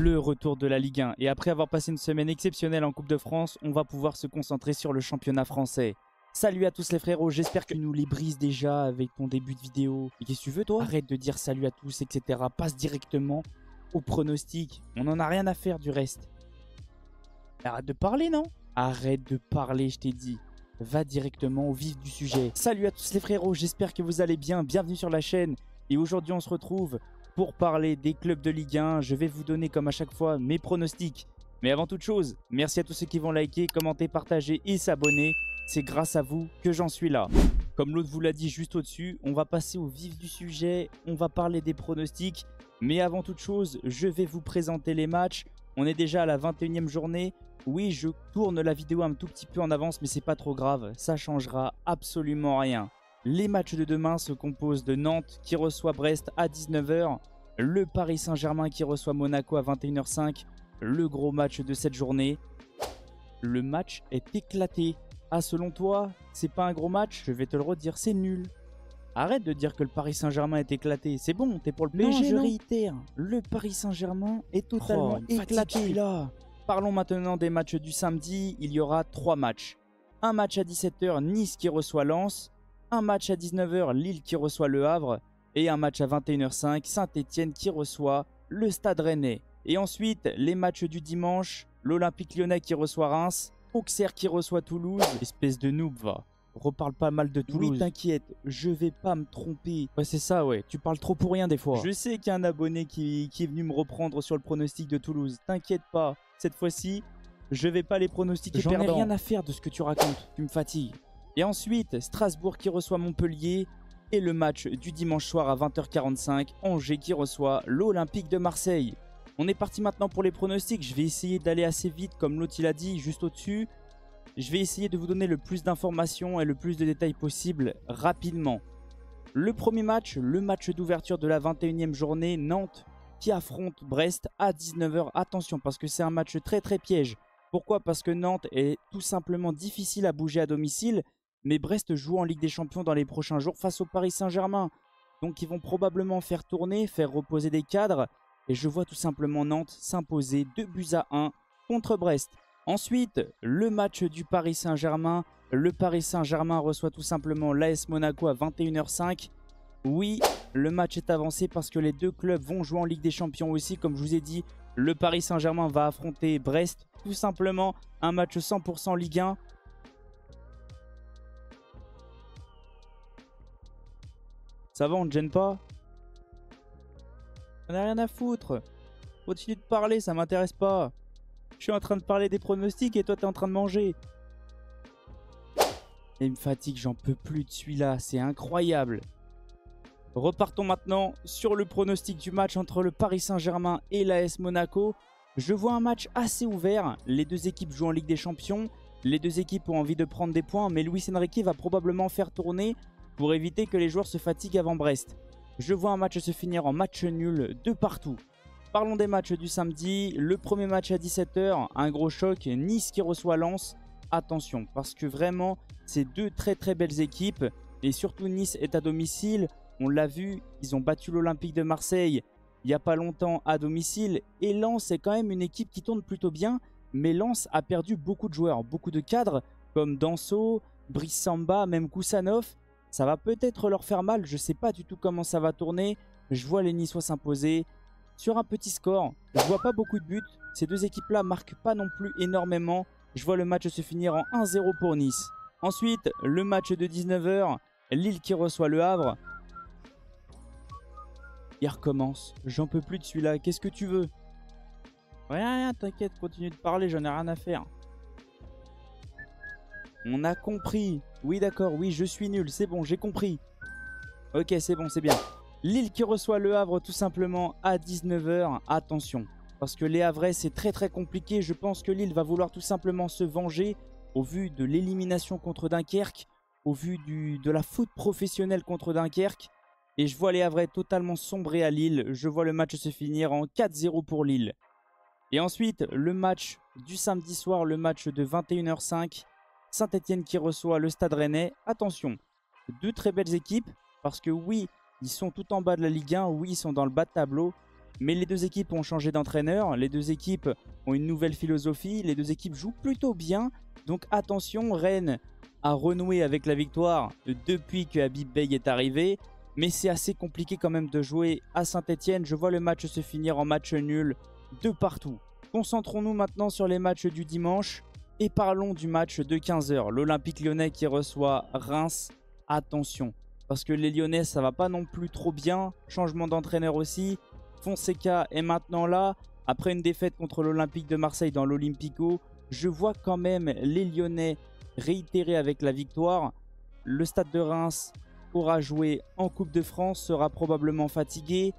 le retour de la Ligue 1. Et après avoir passé une semaine exceptionnelle en Coupe de France, on va pouvoir se concentrer sur le championnat français. Salut à tous les frérots, j'espère que tu nous les brises déjà avec ton début de vidéo. Mais qu'est-ce que tu veux toi? Arrête de dire salut à tous, etc. Passe directement au pronostic. On n'en a rien à faire du reste. Arrête de parler, non? Arrête de parler, je t'ai dit. Va directement au vif du sujet. Salut à tous les frérots, j'espère que vous allez bien. Bienvenue sur la chaîne. Et aujourd'hui, on se retrouve pour parler des clubs de Ligue 1. Je vais vous donner, comme à chaque fois, mes pronostics. Mais avant toute chose, merci à tous ceux qui vont liker, commenter, partager et s'abonner. C'est grâce à vous que j'en suis là. Comme l'autre vous l'a dit juste au-dessus, on va passer au vif du sujet. On va parler des pronostics. Mais avant toute chose, je vais vous présenter les matchs. On est déjà à la 21e journée. Oui, je tourne la vidéo un tout petit peu en avance, mais c'est pas trop grave. Ça changera absolument rien. Les matchs de demain se composent de Nantes qui reçoit Brest à 19 h. Le Paris Saint-Germain qui reçoit Monaco à 21 h 05. Le gros match de cette journée. Le match est éclaté. Ah, selon toi, c'est pas un gros match? Je vais te le redire, c'est nul. Arrête de dire que le Paris Saint-Germain est éclaté. C'est bon, t'es pour le PSG, je réitère. Le Paris Saint-Germain est totalement éclaté. Là. Parlons maintenant des matchs du samedi. Il y aura 3 matchs. Un match à 17 h, Nice qui reçoit Lens. Un match à 19 h, Lille qui reçoit Le Havre. Et un match à 21 h 05, Saint-Etienne qui reçoit le Stade Rennais. Et ensuite, les matchs du dimanche. L'Olympique Lyonnais qui reçoit Reims. Auxerre qui reçoit Toulouse. Espèce de noob, va. Reparle pas mal de Toulouse. Oui, t'inquiète, je vais pas me tromper. Ouais, c'est ça, ouais. Tu parles trop pour rien des fois. Je sais qu'il y a un abonné qui est venu me reprendre sur le pronostic de Toulouse. T'inquiète pas. Cette fois-ci, je vais pas les pronostiquer perdants. J'en ai rien à faire de ce que tu racontes. Tu me fatigues. Et ensuite, Strasbourg qui reçoit Montpellier. Et le match du dimanche soir à 20 h 45, Angers qui reçoit l'Olympique de Marseille. On est parti maintenant pour les pronostics. Je vais essayer d'aller assez vite, comme l'autre il a dit, juste au-dessus. Je vais essayer de vous donner le plus d'informations et le plus de détails possible rapidement. Le premier match, le match d'ouverture de la 21e journée, Nantes qui affronte Brest à 19 h. Attention, parce que c'est un match très piège. Pourquoi? Parce que Nantes est tout simplement difficile à bouger à domicile. Mais Brest joue en Ligue des Champions dans les prochains jours face au Paris Saint-Germain. Donc ils vont probablement faire tourner, faire reposer des cadres. Et je vois tout simplement Nantes s'imposer 2-1 contre Brest. Ensuite, le match du Paris Saint-Germain. Le Paris Saint-Germain reçoit tout simplement l'AS Monaco à 21 h 05. Oui, le match est avancé parce que les deux clubs vont jouer en Ligue des Champions aussi. Comme je vous ai dit, le Paris Saint-Germain va affronter Brest. Tout simplement un match 100% Ligue 1. Ça va, on ne gêne pas? On n'a rien à foutre. Continue de parler, ça m'intéresse pas. Je suis en train de parler des pronostics et toi t'es en train de manger. Et il me fatigue, j'en peux plus de celui-là, c'est incroyable. Repartons maintenant sur le pronostic du match entre le Paris Saint-Germain et l'AS Monaco. Je vois un match assez ouvert. Les deux équipes jouent en Ligue des Champions. Les deux équipes ont envie de prendre des points, mais Luis Enrique va probablement faire tourner pour éviter que les joueurs se fatiguent avant Brest. Je vois un match se finir en match nul de partout. Parlons des matchs du samedi. Le premier match à 17 h, un gros choc. Nice qui reçoit Lens. Attention, parce que vraiment, c'est deux très belles équipes. Et surtout, Nice est à domicile. On l'a vu, ils ont battu l'Olympique de Marseille il n'y a pas longtemps à domicile. Et Lens est quand même une équipe qui tourne plutôt bien. Mais Lens a perdu beaucoup de joueurs, beaucoup de cadres, comme Danso, Brice Samba, même Koussanov. Ça va peut-être leur faire mal, je ne sais pas du tout comment ça va tourner. Je vois les Niçois s'imposer sur un petit score. Je ne vois pas beaucoup de buts. Ces deux équipes-là ne marquent pas non plus énormément. Je vois le match se finir en 1-0 pour Nice. Ensuite, le match de 19 h, Lille qui reçoit Le Havre. Il recommence. J'en peux plus de celui-là. Qu'est-ce que tu veux? Rien, t'inquiète, continue de parler, j'en ai rien à faire. On a compris. Oui, d'accord, oui, je suis nul. C'est bon, j'ai compris. Ok, c'est bon, c'est bien. Lille qui reçoit Le Havre tout simplement à 19 h. Attention, parce que les Havrais, c'est très compliqué. Je pense que Lille va vouloir tout simplement se venger au vu de l'élimination contre Dunkerque, au vu de la faute professionnelle contre Dunkerque. Et je vois les Havrais totalement sombrer à Lille. Je vois le match se finir en 4-0 pour Lille. Et ensuite, le match du samedi soir, le match de 21 h 05. Saint-Etienne qui reçoit le Stade Rennais. Attention, deux très belles équipes parce que oui, ils sont tout en bas de la Ligue 1. Oui, ils sont dans le bas de tableau. Mais les deux équipes ont changé d'entraîneur, les deux équipes ont une nouvelle philosophie, les deux équipes jouent plutôt bien. Donc attention, Rennes a renoué avec la victoire depuis que Habib Beye est arrivé. Mais c'est assez compliqué quand même de jouer à Saint-Etienne. Je vois le match se finir en match nul de partout. Concentrons-nous maintenant sur les matchs du dimanche et parlons du match de 15 h. L'Olympique Lyonnais qui reçoit Reims. Attention, parce que les Lyonnais, ça va pas non plus trop bien. Changement d'entraîneur aussi. Fonseca est maintenant là. Après une défaite contre l'Olympique de Marseille dans l'Olympico, je vois quand même les Lyonnais réitérer avec la victoire. Le stade de Reims aura joué en Coupe de France, sera probablement fatigué.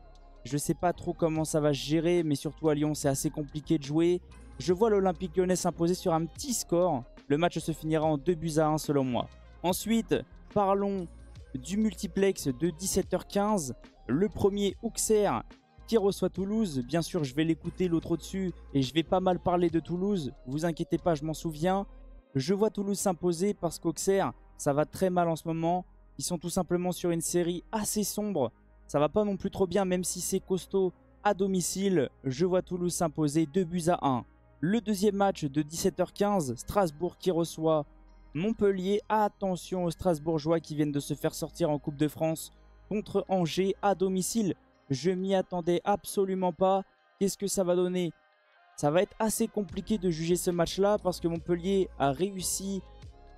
Je ne sais pas trop comment ça va se gérer, mais surtout à Lyon, c'est assez compliqué de jouer. Je vois l'Olympique Lyonnais s'imposer sur un petit score. Le match se finira en 2-1 selon moi. Ensuite, parlons du multiplex de 17 h 15. Le premier, Auxerre, qui reçoit Toulouse. Bien sûr, je vais l'écouter l'autre au-dessus et je vais pas mal parler de Toulouse. Vous inquiétez pas, je m'en souviens. Je vois Toulouse s'imposer parce qu'Auxerre, ça va très mal en ce moment. Ils sont tout simplement sur une série assez sombre. Ça va pas non plus trop bien, même si c'est costaud à domicile. Je vois Toulouse s'imposer 2-1. Le deuxième match de 17 h 15, Strasbourg qui reçoit Montpellier. Attention aux Strasbourgeois qui viennent de se faire sortir en Coupe de France contre Angers à domicile. Je m'y attendais absolument pas. Qu'est-ce que ça va donner? Ça va être assez compliqué de juger ce match-là parce que Montpellier a réussi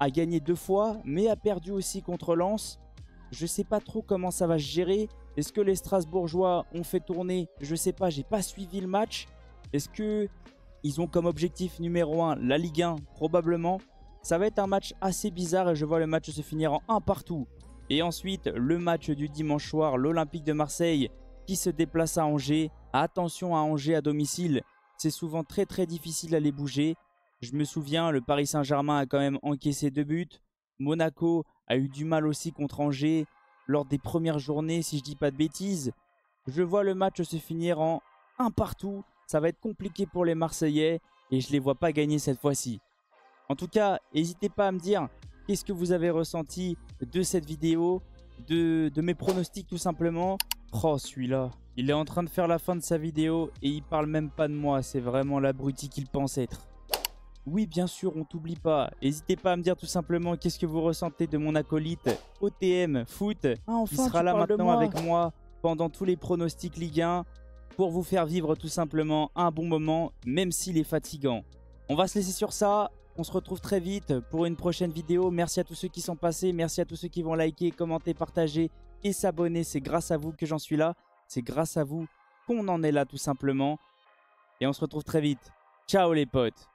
a gagné 2 fois, mais a perdu aussi contre Lens. Je ne sais pas trop comment ça va se gérer. Est-ce que les Strasbourgeois ont fait tourner? Je ne sais pas, j'ai pas suivi le match. Est-ce qu'ils ont comme objectif numéro 1 la Ligue 1? Probablement. Ça va être un match assez bizarre et je vois le match se finir en 1 partout. Et ensuite, le match du dimanche soir, l'Olympique de Marseille qui se déplace à Angers. Attention à Angers à domicile, c'est souvent très difficile à les bouger. Je me souviens, le Paris Saint-Germain a quand même encaissé 2 buts. Monaco a eu du mal aussi contre Angers lors des premières journées, si je dis pas de bêtises. Je vois le match se finir en 1 partout. Ça va être compliqué pour les Marseillais et je ne les vois pas gagner cette fois-ci. En tout cas, n'hésitez pas à me dire qu'est-ce que vous avez ressenti de cette vidéo, de mes pronostics tout simplement. Oh, celui-là, il est en train de faire la fin de sa vidéo et il parle même pas de moi. C'est vraiment l'abruti qu'il pense être. Oui, bien sûr, on t'oublie pas. N'hésitez pas à me dire tout simplement qu'est-ce que vous ressentez de mon acolyte OTM Foot. Qui sera là maintenant avec moi pendant tous les pronostics Ligue 1 pour vous faire vivre tout simplement un bon moment, même s'il est fatigant. On va se laisser sur ça. On se retrouve très vite pour une prochaine vidéo. Merci à tous ceux qui sont passés. Merci à tous ceux qui vont liker, commenter, partager et s'abonner. C'est grâce à vous que j'en suis là. C'est grâce à vous qu'on en est là tout simplement. Et on se retrouve très vite. Ciao les potes.